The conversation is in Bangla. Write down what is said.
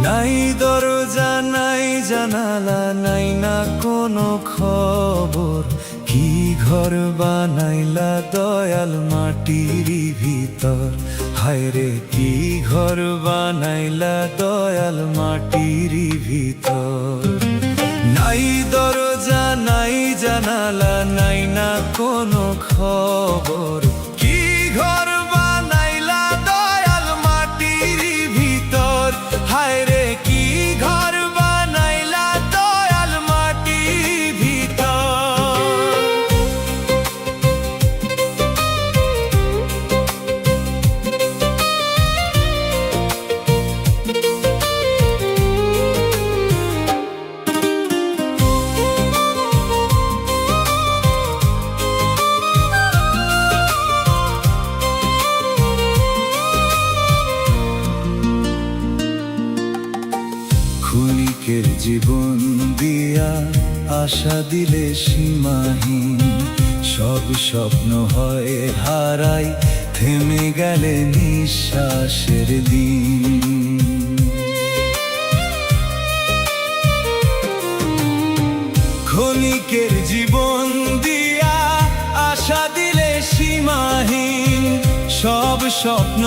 নাই দরজা নাই জানালা নাই না কোনো খবর, কি ঘর বানাইলা দয়াল মাটির ভিতর। হায় রে কি ঘর বানাইলা দয়াল মাটির ভিতর। নাই দরজা নাই জানালা নাই না কোনো খবর, কি ঘর বানাইলা দয়াল মাটির ভিতর। হায় রে কি ঘর বানাইলা দয়াল মাটির ভিতর। ক্ষণিকের জীবন দিয়া আশা দিলে সীমাহীন, সব স্বপ্ন হয় হারাই থেমে গেলে নিঃশ্বাসের দিন। ক্ষণিকের জীবন দিয়া আশা দিলে সীমাহীন, সব স্বপ্ন